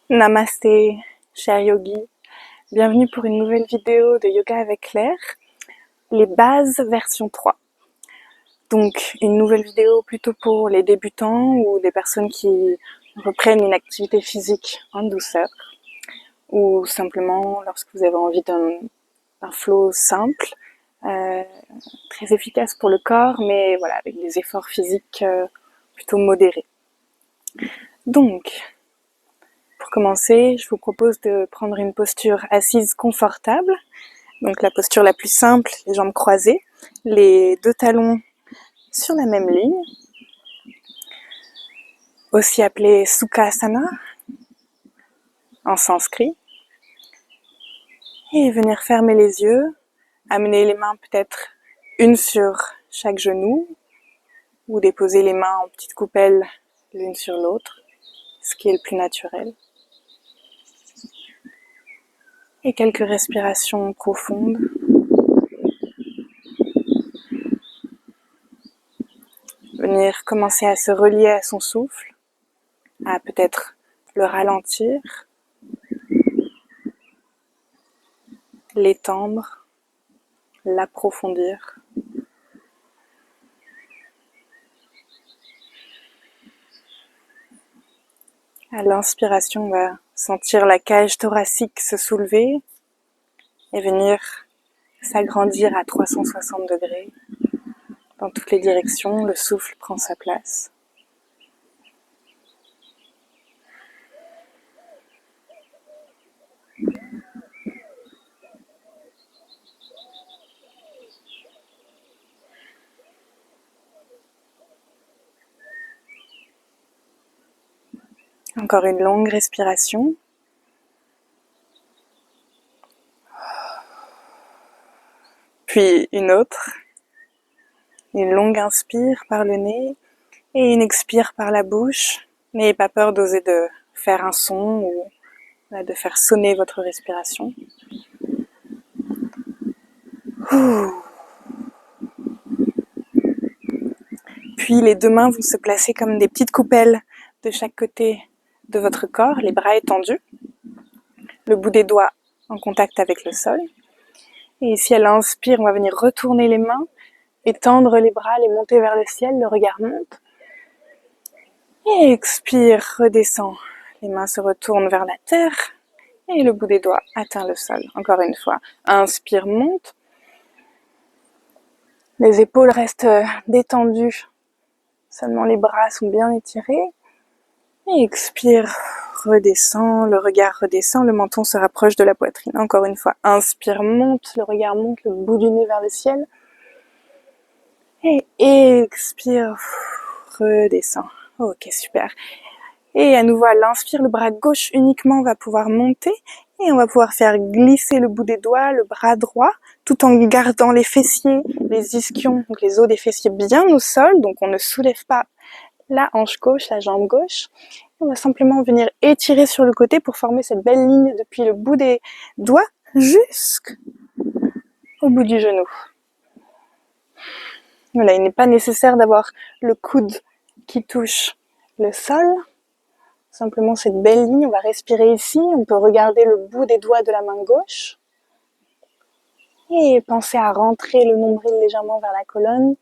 Namasté, cher yogi. Bienvenue pour une nouvelle vidéo de Yoga avec Claire, les bases version 3. Donc, une nouvelle vidéo plutôt pour les débutants ou des personnes qui reprennent une activité physique en douceur, ou simplement lorsque vous avez envie d'un flow simple, euh, très efficace pour le corps, mais voilà, avec des efforts physiques plutôt modérés. Donc, pour commencer, je vous propose de prendre une posture assise confortable. Donc la posture la plus simple, les jambes croisées, les deux talons sur la même ligne, aussi appelée Sukhasana en sanskrit. Et venir fermer les yeux, amener les mains peut-être une sur chaque genou ou déposer les mains en petite coupelle l'une sur l'autre, ce qui est le plus naturel. Et quelques respirations profondes. Venir commencer à se relier à son souffle, à peut-être le ralentir, l'étendre, l'approfondir. À l'inspiration, on va sentir la cage thoracique se soulever et venir s'agrandir à 360 degrés. Dans toutes les directions, le souffle prend sa place. Encore une longue respiration. Puis une autre. Une longue inspire par le nez et une expire par la bouche. N'ayez pas peur d'oser de faire un son ou de faire sonner votre respiration. Puis les deux mains vont se placer comme des petites coupelles de chaque côté de votre corps, les bras étendus, le bout des doigts en contact avec le sol. Et ici, à l'inspire, on va venir retourner les mains, étendre les bras, les monter vers le ciel, le regard monte. Et expire, redescend. Les mains se retournent vers la terre et le bout des doigts atteint le sol. Encore une fois, inspire, monte. Les épaules restent détendues, seulement les bras sont bien étirés. Et expire, redescend, le regard redescend, le menton se rapproche de la poitrine. Encore une fois, inspire, monte, le regard monte, le bout du nez vers le ciel. Et expire, redescend. Ok, super. Et à nouveau, à l'inspire, le bras gauche uniquement va pouvoir monter et on va pouvoir faire glisser le bout des doigts, le bras droit, tout en gardant les fessiers, les ischions, donc les os des fessiers bien au sol, donc on ne soulève pas la hanche gauche, la jambe gauche. On va simplement venir étirer sur le côté pour former cette belle ligne depuis le bout des doigts jusqu'au bout du genou. Voilà, il n'est pas nécessaire d'avoir le coude qui touche le sol. Simplement cette belle ligne, on va respirer ici, on peut regarder le bout des doigts de la main gauche. Et penser à rentrer le nombril légèrement vers la colonne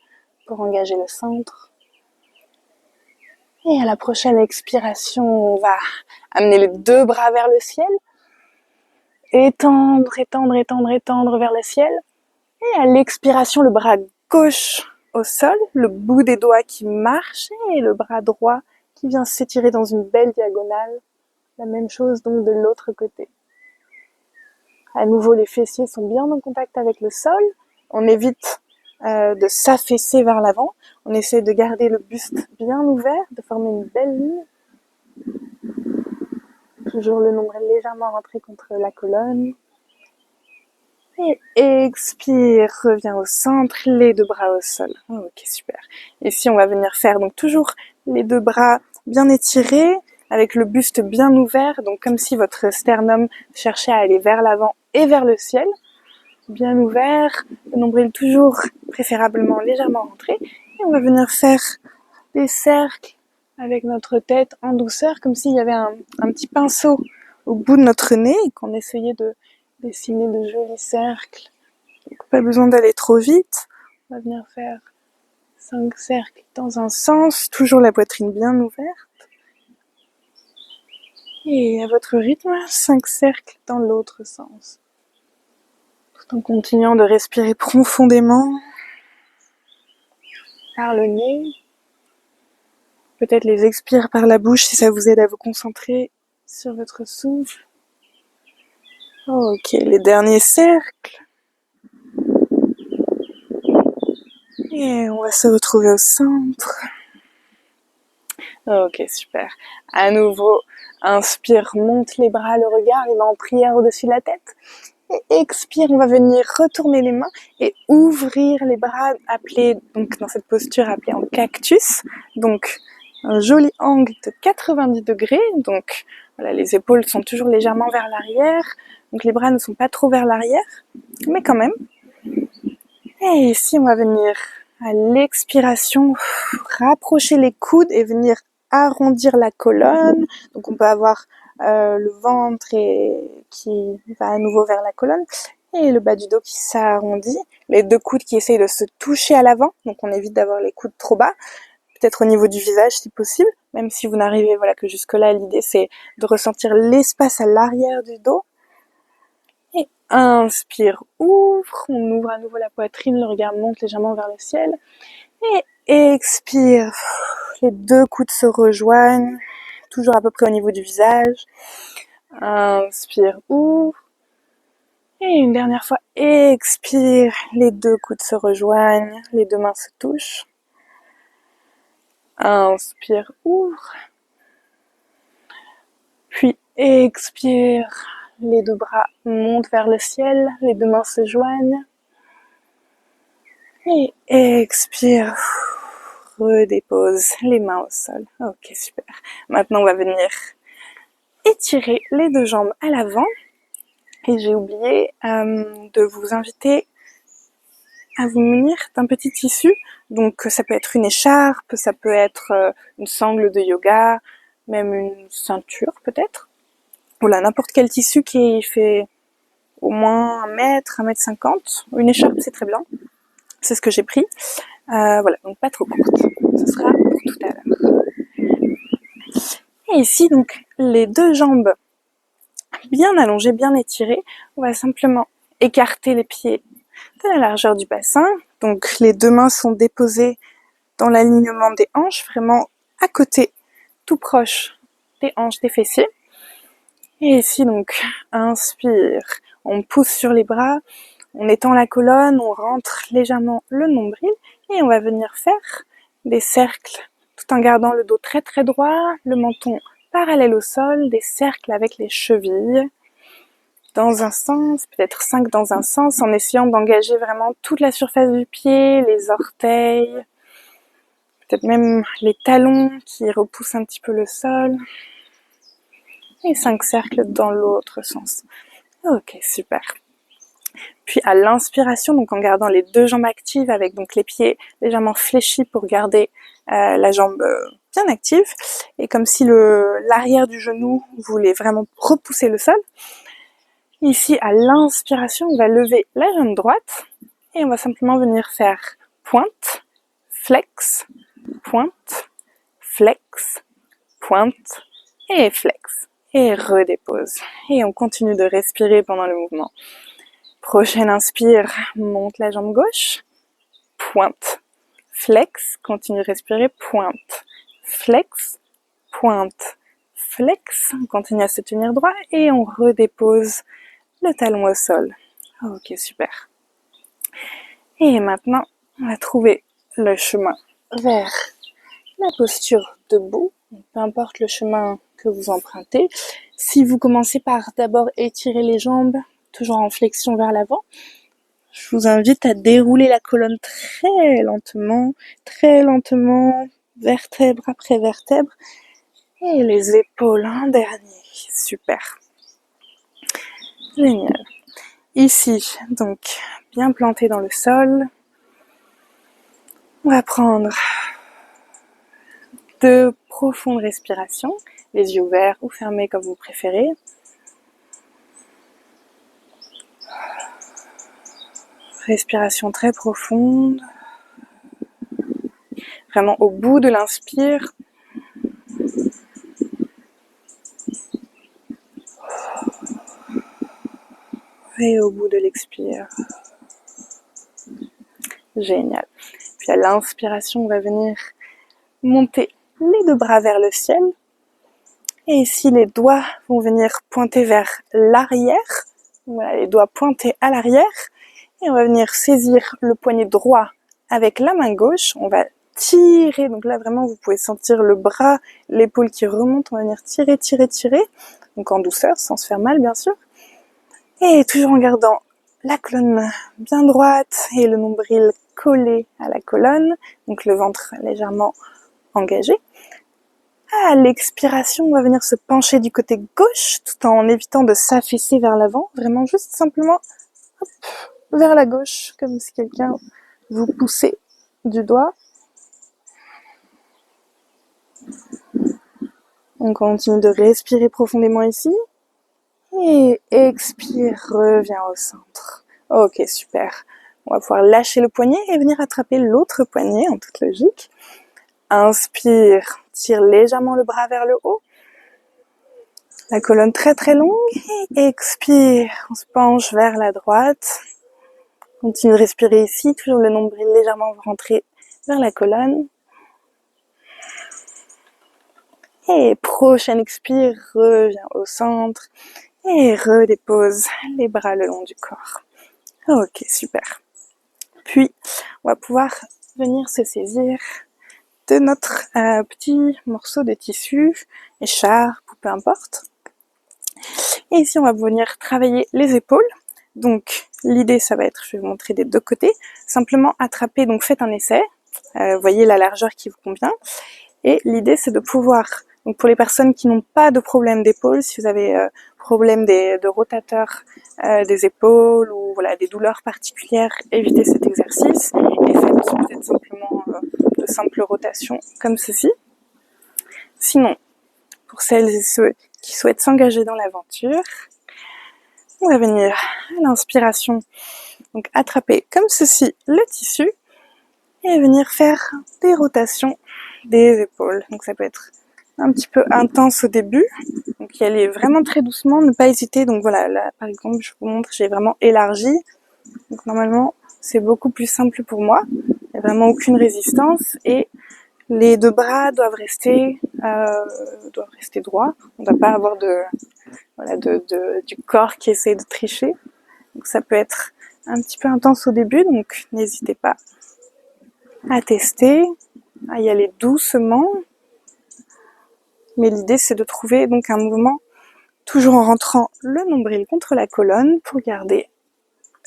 pour engager le centre. Et à la prochaine expiration, on va amener les deux bras vers le ciel. Étendre, étendre, étendre, étendre vers le ciel. Et à l'expiration, le bras gauche au sol, le bout des doigts qui marche et le bras droit qui vient s'étirer dans une belle diagonale. La même chose donc de l'autre côté. À nouveau, les fessiers sont bien en contact avec le sol. On évite de s'affaisser vers l'avant. On essaie de garder le buste bien ouvert, de former une belle ligne. Toujours le nombril légèrement rentré contre la colonne. Et expire, reviens au centre, les deux bras au sol. Ok, super. Ici, on va venir faire donc toujours les deux bras bien étirés, avec le buste bien ouvert, donc comme si votre sternum cherchait à aller vers l'avant et vers le ciel. Bien ouvert, le nombril toujours préférablement légèrement rentré. Et on va venir faire des cercles avec notre tête en douceur, comme s'il y avait un petit pinceau au bout de notre nez et qu'on essayait de dessiner de jolis cercles. Donc, pas besoin d'aller trop vite. On va venir faire 5 cercles dans un sens, toujours la poitrine bien ouverte. Et à votre rythme, 5 cercles dans l'autre sens. Tout en continuant de respirer profondément par le nez. Peut-être les expire par la bouche si ça vous aide à vous concentrer sur votre souffle. Ok, les derniers cercles. Et on va se retrouver au centre. Ok, super. À nouveau, inspire, monte les bras, le regard, il va en prière au-dessus de la tête. Et expire, on va venir retourner les mains et ouvrir les bras, appelés, donc dans cette posture appelée en cactus. Donc, un joli angle de 90 degrés. Donc, voilà, les épaules sont toujours légèrement vers l'arrière. Donc, les bras ne sont pas trop vers l'arrière, mais quand même. Et ici, on va venir à l'expiration, rapprocher les coudes et venir arrondir la colonne. Donc, on peut avoir le ventre qui va à nouveau vers la colonne et le bas du dos qui s'arrondit. Les deux coudes qui essayent de se toucher à l'avant. Donc, on évite d'avoir les coudes trop bas. Peut-être au niveau du visage si possible. Même si vous n'arrivez que jusque-là, l'idée c'est de ressentir l'espace à l'arrière du dos. Et inspire, ouvre, on ouvre à nouveau la poitrine, le regard monte légèrement vers le ciel. Et expire, les deux coudes se rejoignent, toujours à peu près au niveau du visage. Inspire, ouvre. Et une dernière fois, expire, les deux coudes se rejoignent, les deux mains se touchent. Inspire, ouvre. Puis expire, les deux bras montent vers le ciel, les deux mains se joignent. Et expire, redépose les mains au sol. Ok, super. Maintenant, on va venir étirer les deux jambes à l'avant. Et j'ai oublié de vous inviter à vous munir d'un petit tissu. Donc, ça peut être une écharpe, ça peut être une sangle de yoga, même une ceinture peut-être. Voilà, n'importe quel tissu qui fait au moins 1 mètre, 1,50 m. Une écharpe, c'est très bien. C'est ce que j'ai pris. Voilà, donc pas trop courte. Ce sera pour tout à l'heure. Et ici, donc, les deux jambes bien allongées, bien étirées. On va simplement écarter les pieds de la largeur du bassin. Donc, les deux mains sont déposées dans l'alignement des hanches, vraiment à côté, tout proche des hanches, des fessiers. Et ici, donc, inspire. On pousse sur les bras, on étend la colonne, on rentre légèrement le nombril et on va venir faire des cercles tout en gardant le dos très très droit, le menton parallèle au sol, des cercles avec les chevilles dans un sens, peut-être 5 dans un sens, en essayant d'engager vraiment toute la surface du pied, les orteils, peut-être même les talons qui repoussent un petit peu le sol. Et 5 cercles dans l'autre sens. Ok, super. Puis à l'inspiration, donc en gardant les deux jambes actives avec donc les pieds légèrement fléchis pour garder la jambe bien active et comme si l'arrière du genou voulait vraiment repousser le sol. Ici à l'inspiration, on va lever la jambe droite et on va simplement venir faire pointe, flex, pointe, flex, pointe et flex. Et redépose. Et on continue de respirer pendant le mouvement. Prochaine inspire, monte la jambe gauche, pointe, flex, continue de respirer, pointe, flex, pointe, flex, on continue à se tenir droit et on redépose le talon au sol. Ok, super. Et maintenant, on va trouver le chemin vers la posture debout, peu importe le chemin que vous empruntez. Si vous commencez par d'abord étirer les jambes, toujours en flexion vers l'avant, je vous invite à dérouler la colonne très lentement, vertèbre après vertèbre, et les épaules en dernier. Super. Génial. Ici, donc, bien planté dans le sol, on va prendre 2 profondes respirations, les yeux ouverts ou fermés comme vous préférez. Respiration très profonde. Vraiment au bout de l'inspire. Et au bout de l'expire. Génial. Puis à l'inspiration, on va venir monter les 2 bras vers le ciel. Et ici, les doigts vont venir pointer vers l'arrière. Voilà, les doigts pointés à l'arrière. Et on va venir saisir le poignet droit avec la main gauche. On va tirer. Donc là, vraiment, vous pouvez sentir le bras, l'épaule qui remonte. On va venir tirer, tirer, tirer. Donc en douceur, sans se faire mal, bien sûr. Et toujours en gardant la colonne bien droite et le nombril collé à la colonne. Donc le ventre légèrement engagé. À l'expiration, on va venir se pencher du côté gauche tout en évitant de s'affaisser vers l'avant. Vraiment juste simplement hop, vers la gauche, comme si quelqu'un vous poussait du doigt. On continue de respirer profondément ici. Et expire, reviens au centre. Ok, super. On va pouvoir lâcher le poignet et venir attraper l'autre poignet en toute logique. Inspire, tire légèrement le bras vers le haut. La colonne très très longue. Et expire, on se penche vers la droite. Continue de respirer ici, toujours le nombril légèrement rentré vers la colonne. Et prochaine expire, reviens au centre. Et redépose les bras le long du corps. Ok, super. Puis, on va pouvoir venir se saisir de notre petit morceau de tissu, écharpe ou peu importe. Et ici, on va venir travailler les épaules. Donc, l'idée, ça va être, je vais vous montrer des 2 côtés, simplement attraper, donc faites un essai, voyez la largeur qui vous convient. Et l'idée, c'est de pouvoir, donc pour les personnes qui n'ont pas de problème d'épaule, si vous avez problème de rotateur des épaules ou voilà des douleurs particulières, évitez cet exercice et faites peut-être simplement de simples rotations comme ceci. Sinon, pour celles et ceux qui souhaitent s'engager dans l'aventure, on va venir à l'inspiration, donc attraper comme ceci le tissu et venir faire des rotations des épaules. Donc ça peut être un petit peu intense au début, donc y aller vraiment très doucement, ne pas hésiter. Donc voilà, là par exemple, je vous montre, j'ai vraiment élargi. Donc normalement, c'est beaucoup plus simple pour moi. Il n'y a vraiment aucune résistance et les 2 bras doivent rester droits. On ne doit pas avoir du corps qui essaie de tricher. Donc ça peut être un petit peu intense au début, donc n'hésitez pas à tester, à y aller doucement. Mais l'idée, c'est de trouver donc un mouvement toujours en rentrant le nombril contre la colonne pour garder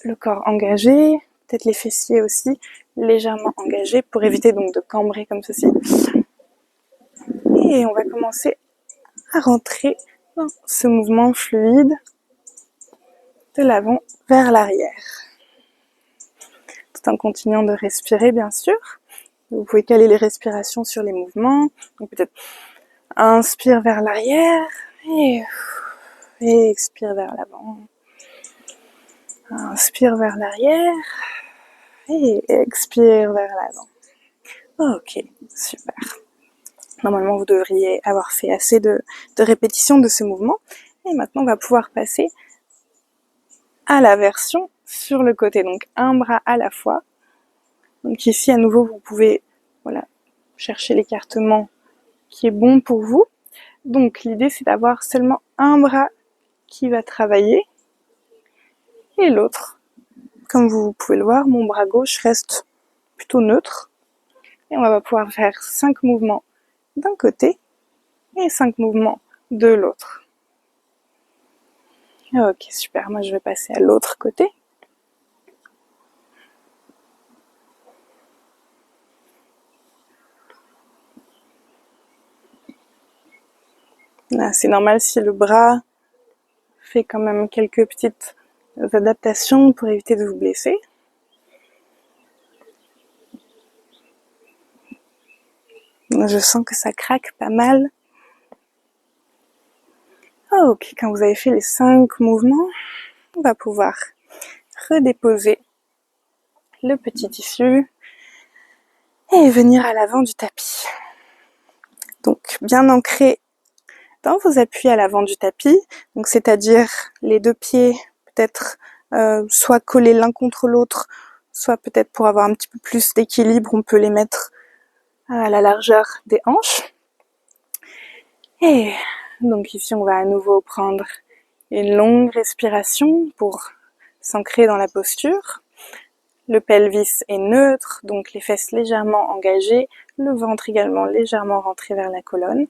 le corps engagé, peut-être les fessiers aussi légèrement engagés pour éviter donc de cambrer comme ceci. Et on va commencer à rentrer dans ce mouvement fluide de l'avant vers l'arrière. Tout en continuant de respirer, bien sûr. Vous pouvez caler les respirations sur les mouvements. Donc peut-être inspire vers l'arrière et expire vers l'avant. Inspire vers l'arrière et expire vers l'avant. Ok, super. Normalement, vous devriez avoir fait assez de répétitions de ce mouvement. Et maintenant, on va pouvoir passer à la version sur le côté. Donc, un bras à la fois. Donc ici, à nouveau, vous pouvez chercher l'écartement qui est bon pour vous. Donc, l'idée, c'est d'avoir seulement un bras qui va travailler et l'autre. Comme vous pouvez le voir, mon bras gauche reste plutôt neutre. Et on va pouvoir faire 5 mouvements d'un côté et 5 mouvements de l'autre. Ok, super. Moi, je vais passer à l'autre côté. Là, c'est normal si le bras fait quand même quelques petites adaptations pour éviter de vous blesser. Je sens que ça craque pas mal. Ok, quand vous avez fait les 5 mouvements, on va pouvoir redéposer le petit tissu et venir à l'avant du tapis. Donc bien ancré dans vos appuis à l'avant du tapis, donc c'est-à-dire les 2 pieds peut-être soit collés l'un contre l'autre, soit peut-être pour avoir un petit peu plus d'équilibre, on peut les mettre à la largeur des hanches. Et donc ici on va à nouveau prendre une longue respiration pour s'ancrer dans la posture. Le pelvis est neutre, donc les fesses légèrement engagées, le ventre également légèrement rentré vers la colonne,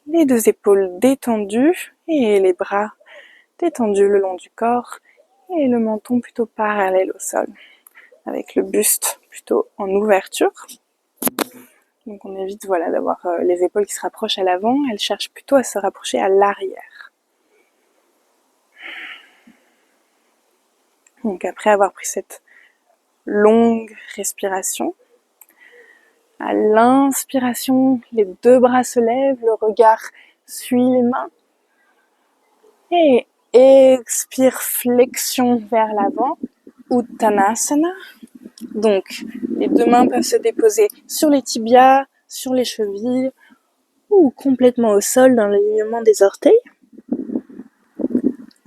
les 2 épaules détendues et les bras détendus le long du corps et le menton plutôt parallèle au sol, avec le buste plutôt en ouverture. Donc on évite d'avoir les épaules qui se rapprochent à l'avant, elles cherchent plutôt à se rapprocher à l'arrière. Donc après avoir pris cette longue respiration, à l'inspiration, les 2 bras se lèvent, le regard suit les mains. Et expire, flexion vers l'avant, Uttanasana. Donc les 2 mains peuvent se déposer sur les tibias, sur les chevilles ou complètement au sol dans l'alignement des orteils.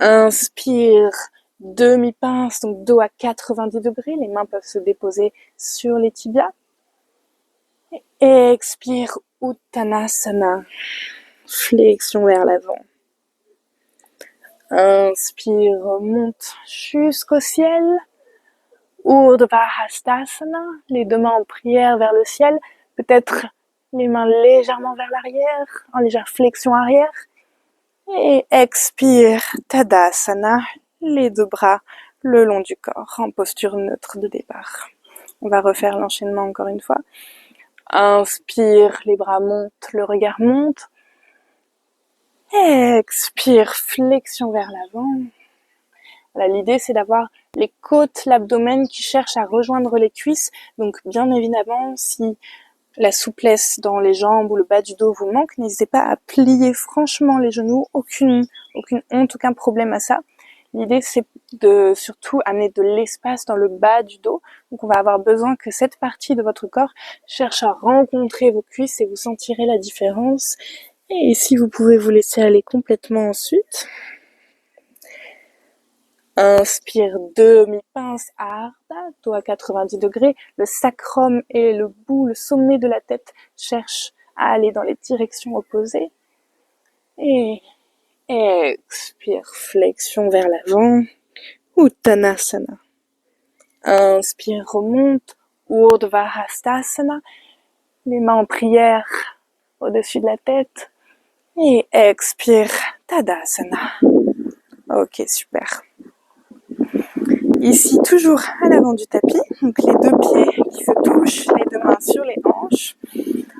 Inspire, demi-pince, donc dos à 90 degrés, les mains peuvent se déposer sur les tibias. Et expire, Uttanasana, flexion vers l'avant. Inspire, monte jusqu'au ciel. Urdhva Hastasana, les 2 mains en prière vers le ciel, peut-être les mains légèrement vers l'arrière, en légère flexion arrière. Et expire, Tadasana, les 2 bras le long du corps, en posture neutre de départ. On va refaire l'enchaînement encore une fois. Inspire, les bras montent, le regard monte. Expire, flexion vers l'avant. Voilà, l'idée c'est d'avoir les côtes, l'abdomen qui cherchent à rejoindre les cuisses. Donc bien évidemment, si la souplesse dans les jambes ou le bas du dos vous manque, n'hésitez pas à plier franchement les genoux, aucune honte, aucun problème à ça. L'idée c'est de surtout amener de l'espace dans le bas du dos. Donc on va avoir besoin que cette partie de votre corps cherche à rencontrer vos cuisses et vous sentirez la différence. Et si vous pouvez vous laisser aller complètement ensuite. Inspire, demi-pince à Ardha, dos à 90 degrés. Le sacrum et le bout, le sommet de la tête cherchent à aller dans les directions opposées. Et expire, flexion vers l'avant. Uttanasana. Inspire, remonte. Urdhva Hastasana. Les mains en prière au-dessus de la tête. Et expire, Tadasana. Ok, super. Ici, toujours à l'avant du tapis, donc les 2 pieds qui se touchent, les 2 mains sur les hanches.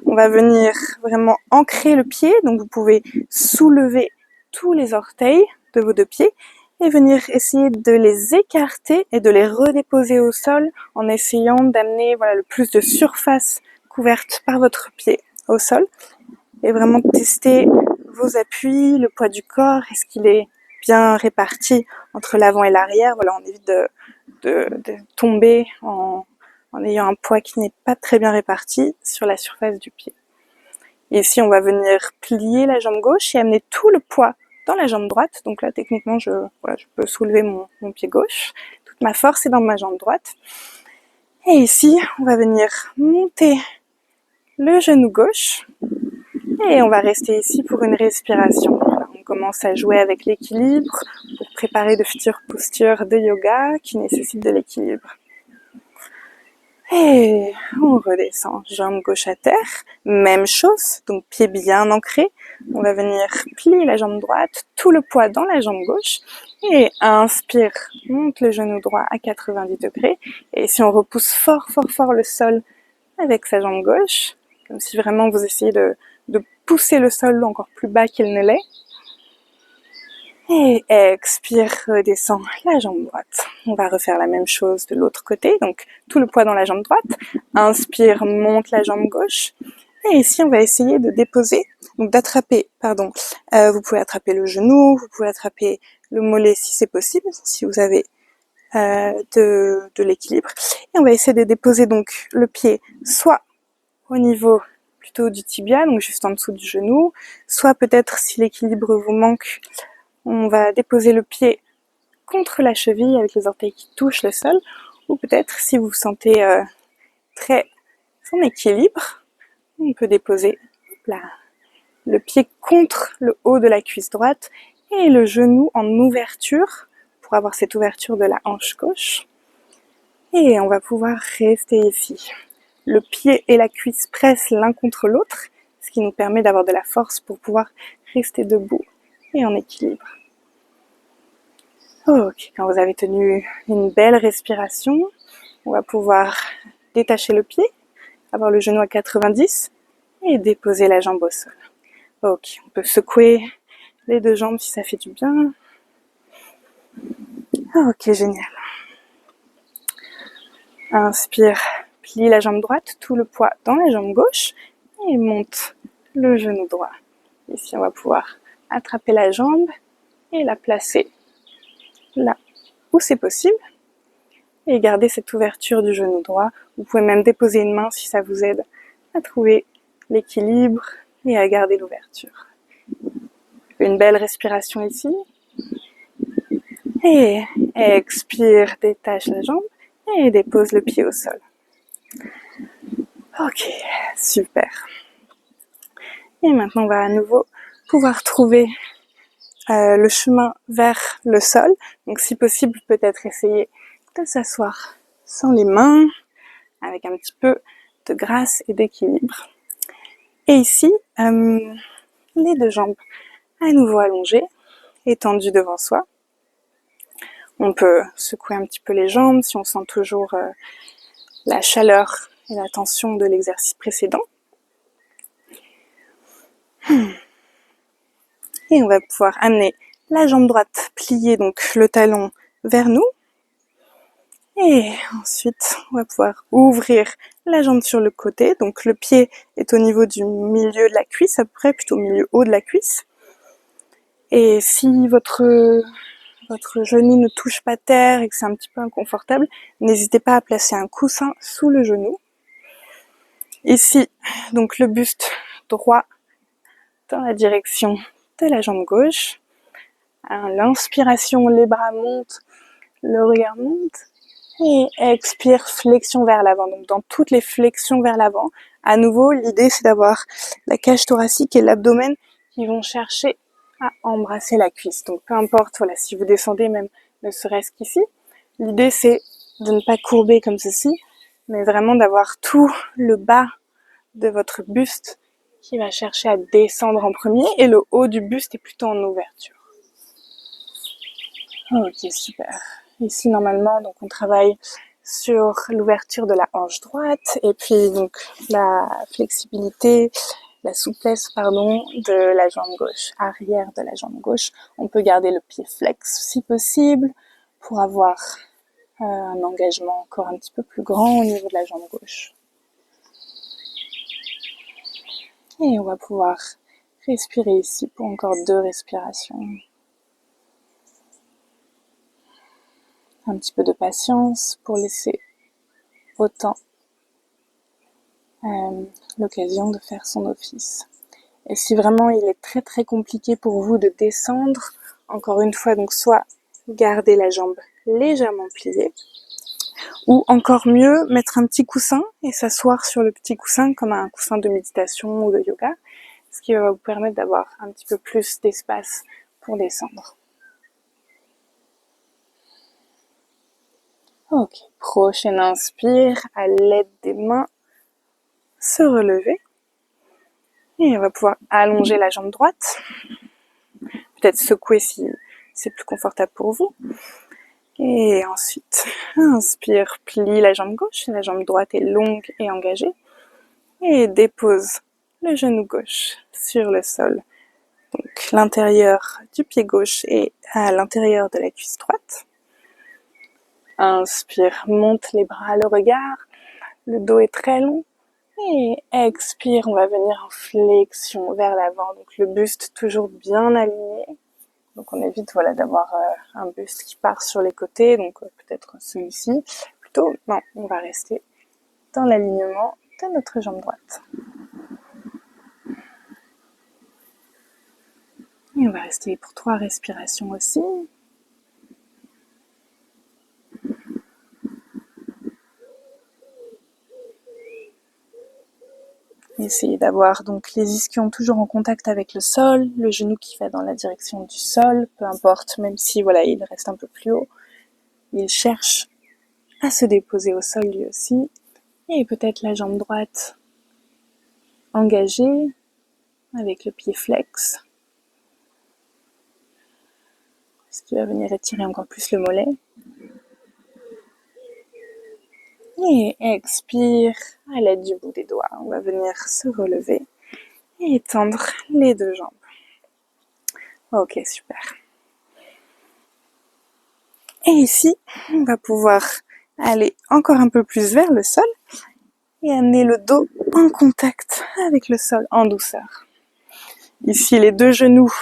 On va venir vraiment ancrer le pied, donc vous pouvez soulever tous les orteils de vos 2 pieds et venir essayer de les écarter et de les redéposer au sol en essayant d'amener le plus de surface couverte par votre pied au sol et vraiment tester vos appuis, le poids du corps, est-ce qu'il est bien réparti entre l'avant et l'arrière. On évite de tomber en ayant un poids qui n'est pas très bien réparti sur la surface du pied. Et ici, on va venir plier la jambe gauche et amener tout le poids dans la jambe droite. Donc là, techniquement, je peux soulever mon pied gauche. Toute ma force est dans ma jambe droite. Et ici, on va venir monter le genou gauche. Et on va rester ici pour une respiration. On commence à jouer avec l'équilibre pour préparer de futures postures de yoga qui nécessitent de l'équilibre. Et on redescend, jambe gauche à terre, même chose, donc pied bien ancré. On va venir plier la jambe droite, tout le poids dans la jambe gauche. Et inspire, monte le genou droit à 90 degrés. Et si on repousse fort, fort, fort le sol avec sa jambe gauche, comme si vraiment vous essayez de pousser le sol encore plus bas qu'il ne l'est. Et expire, redescend la jambe droite. On va refaire la même chose de l'autre côté, donc tout le poids dans la jambe droite. Inspire, monte la jambe gauche. Et ici, on va essayer de déposer, donc d'attraper, vous pouvez attraper le genou, vous pouvez attraper le mollet si c'est possible, si vous avez de l'équilibre. Et on va essayer de déposer donc le pied soit au niveau plutôt du tibia, donc juste en dessous du genou, soit peut-être si l'équilibre vous manque, on va déposer le pied contre la cheville avec les orteils qui touchent le sol, ou peut-être si vous vous sentez très en équilibre, on peut déposer le pied contre le haut de la cuisse droite et le genou en ouverture pour avoir cette ouverture de la hanche gauche. Et on va pouvoir rester ici. Le pied et la cuisse pressent l'un contre l'autre, ce qui nous permet d'avoir de la force pour pouvoir rester debout et en équilibre. Ok, quand vous avez tenu une belle respiration, on va pouvoir détacher le pied, avoir le genou à 90 et déposer la jambe au sol. Ok, on peut secouer les deux jambes si ça fait du bien. Ok, génial. Inspire, plie la jambe droite, tout le poids dans la jambe gauche et monte le genou droit. Ici, on va pouvoir attraper la jambe et la placer là où c'est possible et garder cette ouverture du genou droit. Vous pouvez même déposer une main si ça vous aide à trouver l'équilibre et à garder l'ouverture. Une belle respiration ici. Et expire, détache la jambe et dépose le pied au sol. Ok, super. Et maintenant, on va à nouveau pouvoir trouver le chemin vers le sol. Donc si possible, peut-être essayer de s'asseoir sans les mains, avec un petit peu de grâce et d'équilibre. Et ici, les deux jambes à nouveau allongées, étendues devant soi. On peut secouer un petit peu les jambes si on sent toujours la chaleur et la tension de l'exercice précédent. Et on va pouvoir amener la jambe droite pliée, donc le talon vers nous. Et ensuite, on va pouvoir ouvrir la jambe sur le côté. Donc le pied est au niveau du milieu de la cuisse, à peu près, plutôt milieu haut de la cuisse. Et si votre genou ne touche pas terre et que c'est un petit peu inconfortable, n'hésitez pas à placer un coussin sous le genou. Ici, donc le buste droit dans la direction de la jambe gauche. À l'inspiration, les bras montent, le regard monte. Et expire, flexion vers l'avant. Donc dans toutes les flexions vers l'avant, à nouveau, l'idée c'est d'avoir la cage thoracique et l'abdomen qui vont chercher à embrasser la cuisse. Donc peu importe, voilà, si vous descendez même ne serait-ce qu'ici, l'idée c'est de ne pas courber comme ceci, mais vraiment d'avoir tout le bas de votre buste qui va chercher à descendre en premier et le haut du buste est plutôt en ouverture. Ok, super. Ici, normalement, donc on travaille sur l'ouverture de la hanche droite et puis donc la flexibilité, la souplesse, de la jambe gauche, arrière de la jambe gauche. On peut garder le pied flex si possible pour avoir un engagement encore un petit peu plus grand au niveau de la jambe gauche. Et on va pouvoir respirer ici pour encore 2 respirations. Un petit peu de patience pour laisser au temps l'occasion de faire son office. Et si vraiment il est très très compliqué pour vous de descendre, encore une fois, donc soit garder la jambe légèrement pliée, ou encore mieux, mettre un petit coussin et s'asseoir sur le petit coussin comme un coussin de méditation ou de yoga, ce qui va vous permettre d'avoir un petit peu plus d'espace pour descendre. Ok, prochaine inspire, à l'aide des mains, se relever. Et on va pouvoir allonger la jambe droite. Peut-être secouer si c'est plus confortable pour vous. Et ensuite, inspire, plie la jambe gauche. La jambe droite est longue et engagée. Et dépose le genou gauche sur le sol. Donc l'intérieur du pied gauche est à l'intérieur de la cuisse droite. Inspire, monte les bras, le regard. Le dos est très long. Et expire, on va venir en flexion vers l'avant. Donc le buste toujours bien aligné. Donc on évite voilà d'avoir un buste qui part sur les côtés, donc peut-être celui-ci. Plutôt, non, on va rester dans l'alignement de notre jambe droite. Et on va rester pour 3 respirations aussi. Essayez d'avoir donc les ischions toujours en contact avec le sol, le genou qui va dans la direction du sol, peu importe, même si voilà, il reste un peu plus haut. Il cherche à se déposer au sol lui aussi. Et peut-être la jambe droite engagée avec le pied flex. Ce qui va venir étirer encore plus le mollet. Et expire à l'aide du bout des doigts. On va venir se relever et étendre les 2 jambes. Ok, super. Et ici, on va pouvoir aller encore un peu plus vers le sol et amener le dos en contact avec le sol en douceur. Ici, les 2 genoux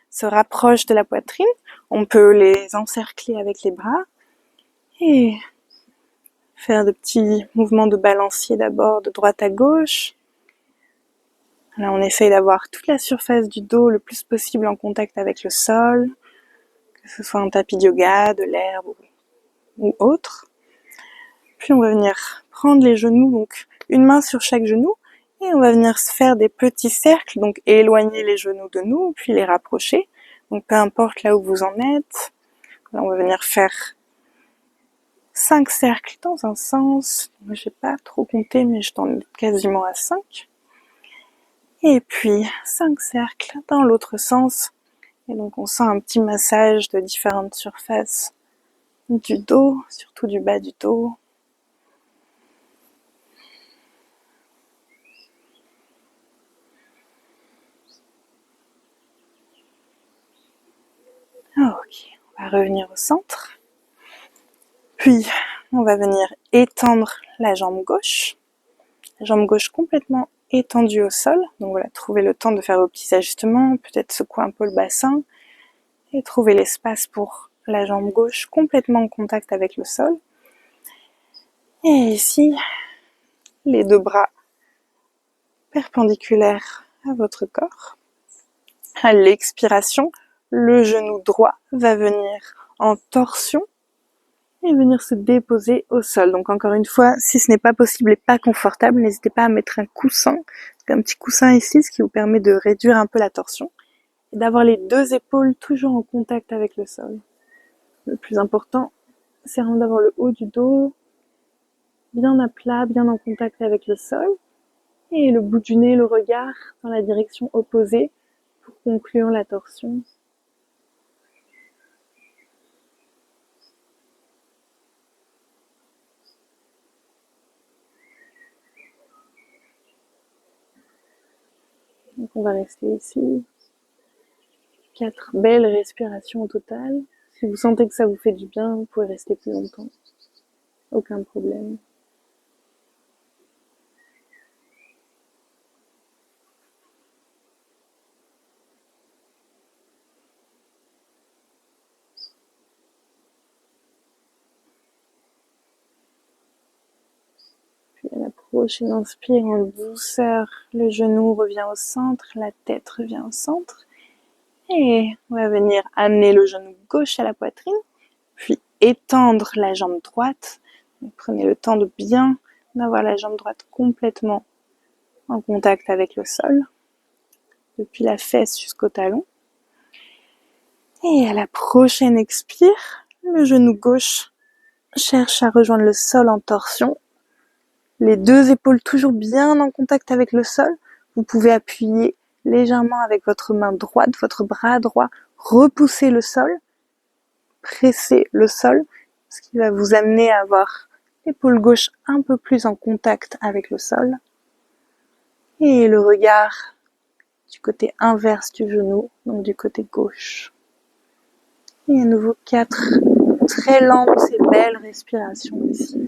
se rapprochent de la poitrine. On peut les encercler avec les bras et faire de petits mouvements de balancier d'abord de droite à gauche. Là, on essaye d'avoir toute la surface du dos le plus possible en contact avec le sol, que ce soit un tapis de yoga, de l'herbe ou autre. Puis on va venir prendre les genoux, donc une main sur chaque genou, et on va venir se faire des petits cercles, donc éloigner les genoux de nous, puis les rapprocher. Donc peu importe là où vous en êtes. Là, on va venir faire 5 cercles dans un sens. Moi, j'ai pas trop compté, mais je t'en ai quasiment à 5. Et puis 5 cercles dans l'autre sens. Et donc on sent un petit massage de différentes surfaces du dos, surtout du bas du dos. Ok, on va revenir au centre. Puis on va venir étendre la jambe gauche. La jambe gauche complètement étendue au sol. Donc voilà, trouvez le temps de faire vos petits ajustements, peut-être secouer un peu le bassin et trouver l'espace pour la jambe gauche complètement en contact avec le sol. Et ici, les 2 bras perpendiculaires à votre corps. À l'expiration, le genou droit va venir en torsion et venir se déposer au sol. Donc encore une fois, si ce n'est pas possible et pas confortable, n'hésitez pas à mettre un coussin, un petit coussin ici, ce qui vous permet de réduire un peu la torsion et d'avoir les 2 épaules toujours en contact avec le sol. Le plus important, c'est vraiment d'avoir le haut du dos bien à plat, bien en contact avec le sol et le bout du nez, le regard dans la direction opposée pour conclure la torsion. Donc on va rester ici. 4 belles respirations au total. Si vous sentez que ça vous fait du bien, vous pouvez rester plus longtemps. Aucun problème. Puis à la prochaine inspire en douceur, le genou revient au centre, la tête revient au centre. Et on va venir amener le genou gauche à la poitrine, puis étendre la jambe droite. Donc prenez le temps de bien avoir la jambe droite complètement en contact avec le sol, depuis la fesse jusqu'au talon. Et à la prochaine expire, le genou gauche cherche à rejoindre le sol en torsion. Les 2 épaules toujours bien en contact avec le sol. Vous pouvez appuyer légèrement avec votre main droite, votre bras droit, repousser le sol, presser le sol, ce qui va vous amener à avoir l'épaule gauche un peu plus en contact avec le sol. Et le regard du côté inverse du genou, donc du côté gauche. Et à nouveau 4 très lentes et belles respirations ici.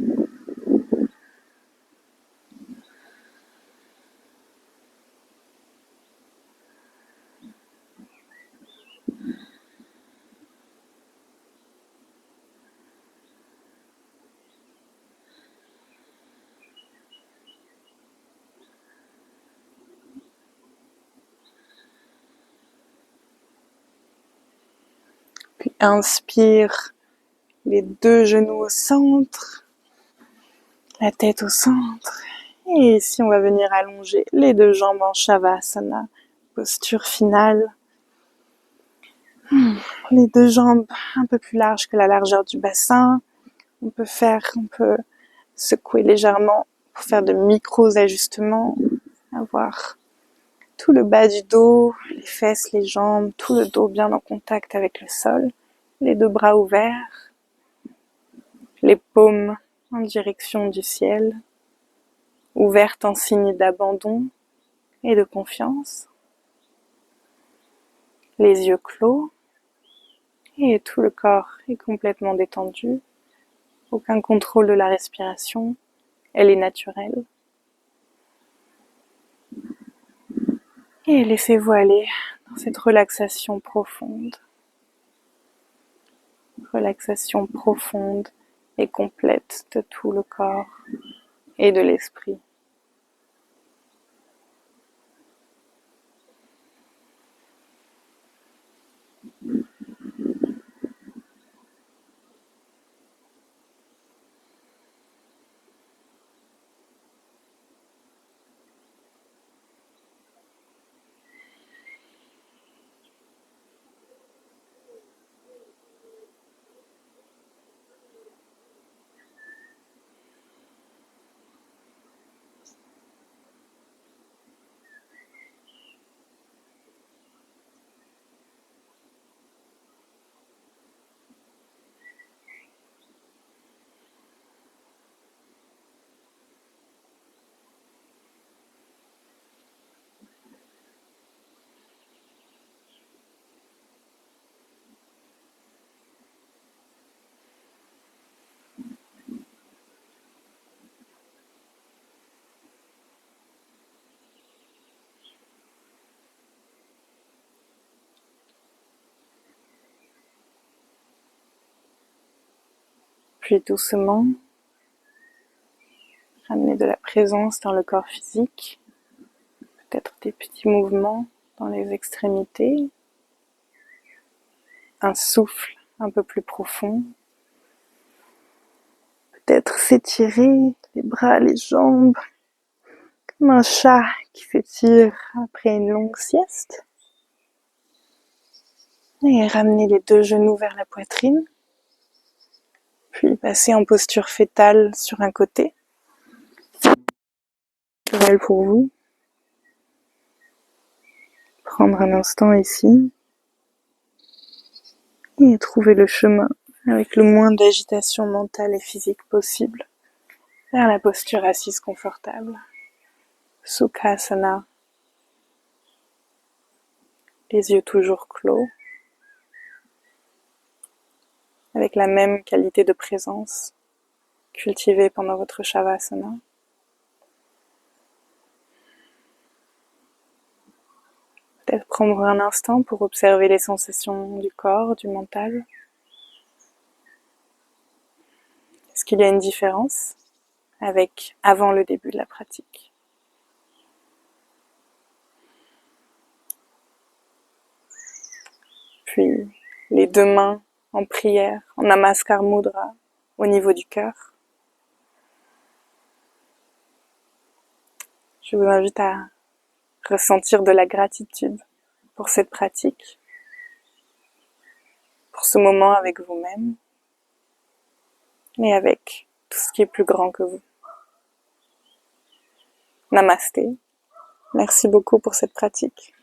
inspire, les deux genoux au centre, la tête au centre. Et ici, on va venir allonger les deux jambes en Shavasana, posture finale. Les deux jambes un peu plus larges que la largeur du bassin. On peut secouer légèrement pour faire de micros ajustements, avoir tout le bas du dos, les fesses, les jambes, tout le dos bien en contact avec le sol, les deux bras ouverts, les paumes en direction du ciel, ouvertes en signe d'abandon et de confiance, les yeux clos et tout le corps est complètement détendu, aucun contrôle de la respiration, elle est naturelle. Et laissez-vous aller dans cette relaxation profonde et complète de tout le corps et de l'esprit. Puis doucement, ramenez de la présence dans le corps physique, peut-être des petits mouvements dans les extrémités, un souffle un peu plus profond, peut-être s'étirer les bras, les jambes, comme un chat qui s'étire après une longue sieste. Et ramenez les deux genoux vers la poitrine, puis passer en posture fétale sur un côté. Naturel pour vous. Prendre un instant ici et trouver le chemin avec le moins d'agitation mentale et physique possible vers la posture assise confortable. Sukhasana, les yeux toujours clos, avec la même qualité de présence cultivée pendant votre Shavasana. Peut-être prendre un instant pour observer les sensations du corps, du mental. Est-ce qu'il y a une différence avec avant le début de la pratique? Puis les deux mains en prière, en Namaskar Mudra, au niveau du cœur. Je vous invite à ressentir de la gratitude pour cette pratique, pour ce moment avec vous-même et avec tout ce qui est plus grand que vous. Namasté. Merci beaucoup pour cette pratique.